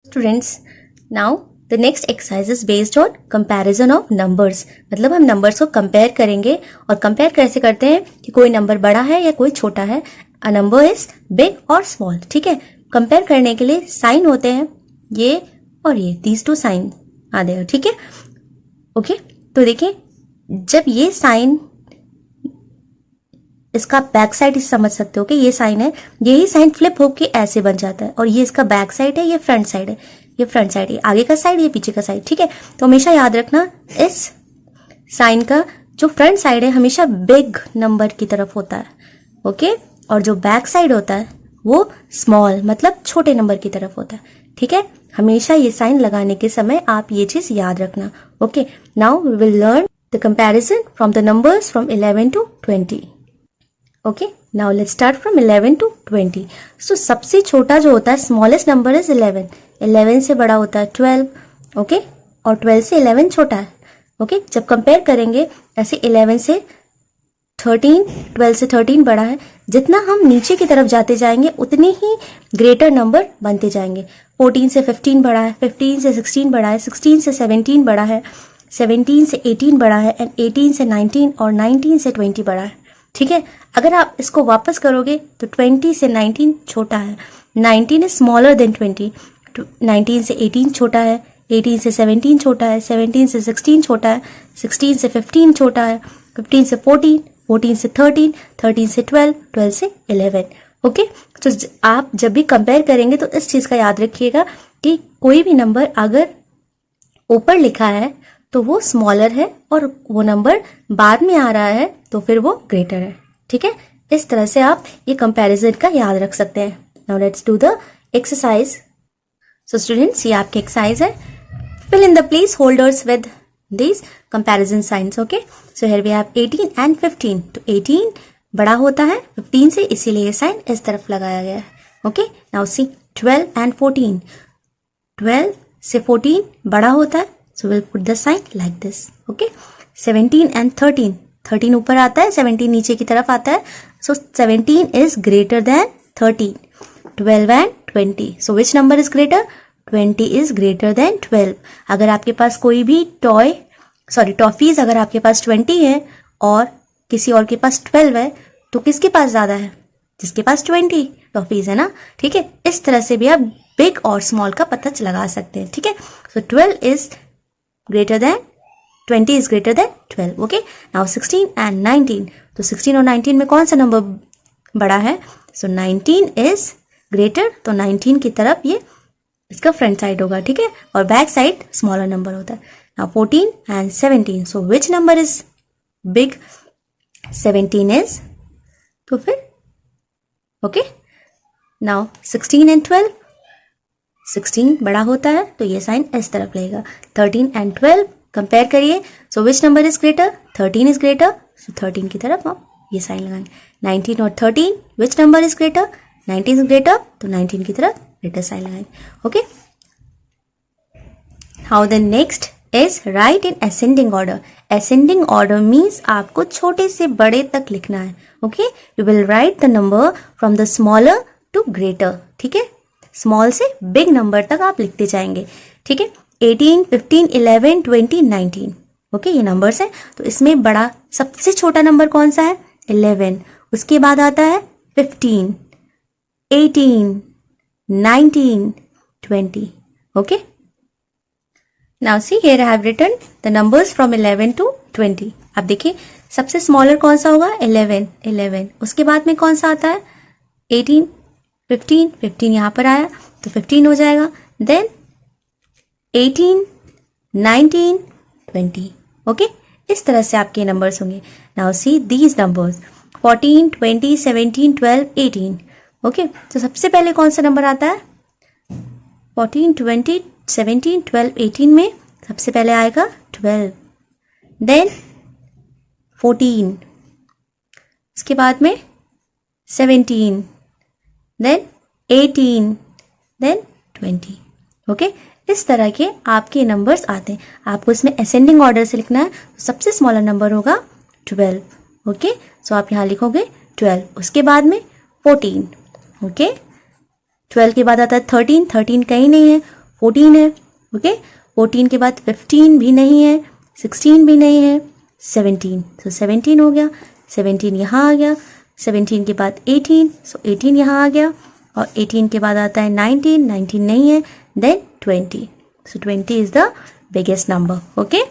Students, now the next exercise is based on comparison of numbers. मतलब हम numbers को compare करेंगे और कंपेयर कैसे करते हैं कि कोई नंबर बड़ा है या कोई छोटा है। अ नंबर इज बिग और स्मॉल। ठीक है, कंपेयर करने के लिए साइन होते हैं ये और ये, दीज टू साइन आ देगा। ठीक है, ओके। तो देखिए, जब ये साइन, इसका बैक साइड समझ सकते हो कि ये साइन है, यही साइन फ्लिप होके ऐसे बन जाता है और ये इसका बैक साइड है, ये फ्रंट साइड है, ये फ्रंट साइड है, आगे का साइड, ये पीछे का साइड। ठीक है, तो हमेशा याद रखना इस साइन का जो फ्रंट साइड है हमेशा बिग नंबर की तरफ होता है, ओके, और जो बैक साइड होता है वो स्मॉल मतलब छोटे नंबर की तरफ होता है। ठीक है, हमेशा ये साइन लगाने के समय आप ये चीज याद रखना। Okay, now we will learn the comparison from the numbers from 11 to 20। Okay, now let's start from 11 to 20। So सबसे छोटा जो होता है, स्मॉलेस्ट नंबर इज 11। 11 से बड़ा होता है 12, ओके, और 12 से 11 छोटा है। ओके, जब कंपेयर करेंगे ऐसे 11 से 13, 12 से 13 बड़ा है। जितना हम नीचे की तरफ जाते जाएंगे उतने ही ग्रेटर नंबर बनते जाएंगे। 14 से 15 बड़ा है, 15 से 16 बड़ा है, 16 से 17 बड़ा है, 17 से 18 बड़ा है, एंड 18 से 19 और 19 से 20 बड़ा है। ठीक है, अगर आप इसको वापस करोगे तो 20 से 19 छोटा है, 19 इज स्मॉलर देन 20, 19 से 18 छोटा है, 18 से 17 छोटा है, 17 से 16 छोटा है, 16 से 15 छोटा है, 15 से 14, 14 से 13, 13 से 12, 12 से 11। ओके, तो आप जब भी कंपेयर करेंगे तो इस चीज का याद रखिएगा कि कोई भी नंबर अगर ऊपर लिखा है तो वो स्मॉलर है और वो नंबर बाद में आ रहा है तो फिर वो ग्रेटर है। ठीक है, इस तरह से आप ये कंपैरिजन का याद रख सकते हैं। Now let's do the exercise. So students, ये आपकी एक्सरसाइज है। Fill in the place holders with these comparison signs। okay, so here we have 18 and 15। तो 18 बड़ा होता है 15 से, इसीलिए ये साइन इस तरफ लगाया गया है। Okay, now see 12 and 14। 12 से 14 बड़ा होता है, so we'll put the sign like this। okay, 17 and 13। 13 ऊपर आता है, 17 नीचे की तरफ आता है, so 17 is greater than 13। 12 and 20। so which number is greater? 20 is greater than 12। अगर आपके पास कोई भी टॉफीज अगर आपके पास 20 है और किसी और के पास 12 है तो किसके पास ज्यादा है? जिसके पास 20 टॉफीज है ना। ठीक है, इस तरह से भी आप बिग और स्मॉल का पता लगा सकते हैं। ठीक है, सो 12 is greater than 20 is greater than 12। Okay, now 16 and 19। तो 16 और 19 में कौन सा नंबर बड़ा है? सो 19 इज ग्रेटर, तो 19 की तरफ ये इसका फ्रंट साइड होगा। ठीक है, और बैक साइड स्मॉलर नंबर होता है। Now 14 and 17। So which number is big? 17 is, तो फिर ओके, नाउ 16 एंड 12। 16 बड़ा होता है तो ये साइन इस तरफ लगेगा। 13 एंड 12 कंपेयर करिए, so which number is greater? 13 is greater, so 13 की तरफ हम ये साइन लगाएंगे। 19 और 13, which number is greater? 19 is greater, तो 19 की तरफ ग्रेटर साइन लगाएंगे। Okay, how the next is write in ascending order. Ascending order means आपको छोटे से बड़े तक लिखना है। Okay, you will write the number from the smaller to greater. ठीक है, स्मॉल से बिग नंबर तक आप लिखते जाएंगे। ठीक है, 18, 15, 11, 20, 19। ओके, ये नंबर्स हैं। तो इसमें बड़ा सबसे छोटा नंबर कौन सा है? 11। उसके बाद आता है 15, 18, 19, 20। okay, now see here I have written the numbers from 11 to 20। अब देखिए सबसे स्मॉलर कौन सा होगा? 11। उसके बाद में कौन सा आता है? 18, 15। 15 यहाँ पर आया तो 15 हो जाएगा। देन 18, 19, 20। ओके, इस तरह से आपके नंबर्स होंगे। Now see these numbers 14, 20, 17, 12, 18। Okay, तो सबसे पहले कौन सा नंबर आता है? 14, 20, 17, 12, 18 में सबसे पहले आएगा 12, देन 14, इसके बाद में 17, देन 18, देन 20। ओके, इस तरह के आपके नंबर्स आते हैं। आपको इसमें असेंडिंग ऑर्डर से लिखना है। सबसे स्मॉलर नंबर होगा 12। ओके, सो आप यहाँ लिखोगे 12, उसके बाद में 14। ओके, 12 के बाद आता है 13। 13 कहीं नहीं है, 14 है, ओके। 14 के बाद 15 भी नहीं है, 16 भी नहीं है, 17, तो 17 हो गया, 17 यहाँ आ गया, 17 के बाद 18, सो 18 यहाँ आ गया, और 18 के बाद आता है 19, 19 नहीं है, then 20, so 20 is the biggest number, okay.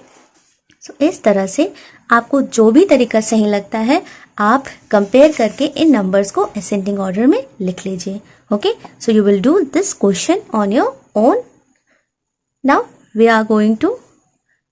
So इस तरह से आपको जो भी तरीका सही लगता है आप कंपेयर करके इन नंबर्स को असेंडिंग ऑर्डर में लिख लीजिए, okay. So you will do this question on your own. Now we are going to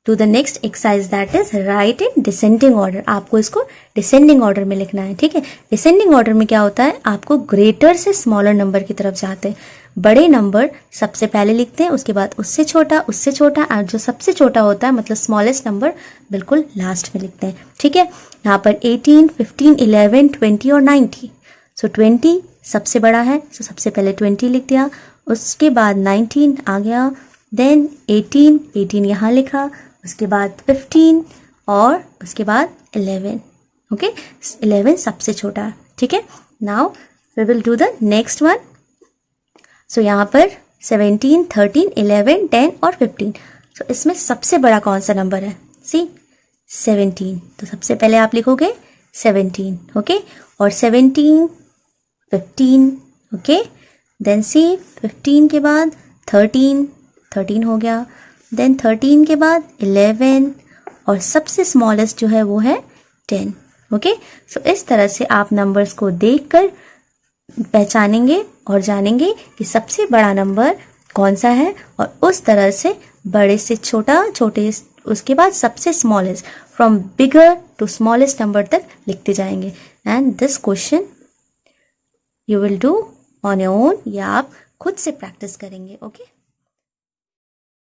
do the next exercise, that is write in descending order. आपको इसको डिसेंडिंग ऑर्डर में लिखना है, ठीक है। डिसेंडिंग ऑर्डर में क्या होता है, आपको ग्रेटर से स्मॉलर नंबर की तरफ जाते हैं। बड़े नंबर सबसे पहले लिखते हैं, उसके बाद उससे छोटा, और जो सबसे छोटा होता है मतलब स्मॉलेस्ट नंबर बिल्कुल लास्ट में लिखते हैं, ठीक है। यहाँ पर 18, 15, 11, 20 और 90। सो 20 सबसे बड़ा है, सो सबसे पहले 20 लिख दिया, उसके बाद 19 आ गया, देन 18 यहाँ लिखा, उसके बाद 15 और उसके बाद 11, ओके। 11 सबसे छोटा है, ठीक है। Now we will do the next one. So यहाँ पर 17, 13, 11, 10 और 15। सो इसमें सबसे बड़ा कौन सा नंबर है, सी 17, तो सबसे पहले आप लिखोगे 17, ओके। और 17, 15, ओके, देन सी 15 के बाद 13 हो गया, देन 13 के बाद 11 और सबसे स्मॉलेस्ट जो है वो है 10, ओके। सो इस तरह से आप नंबर्स को देखकर पहचानेंगे और जानेंगे कि सबसे बड़ा नंबर कौन सा है, और उस तरह से बड़े से छोटा, छोटे उसके बाद सबसे smallest, from bigger to smallest number तक लिखते जाएंगे। And this question you will do on your own, या आप खुद से प्रैक्टिस करेंगे, ओके।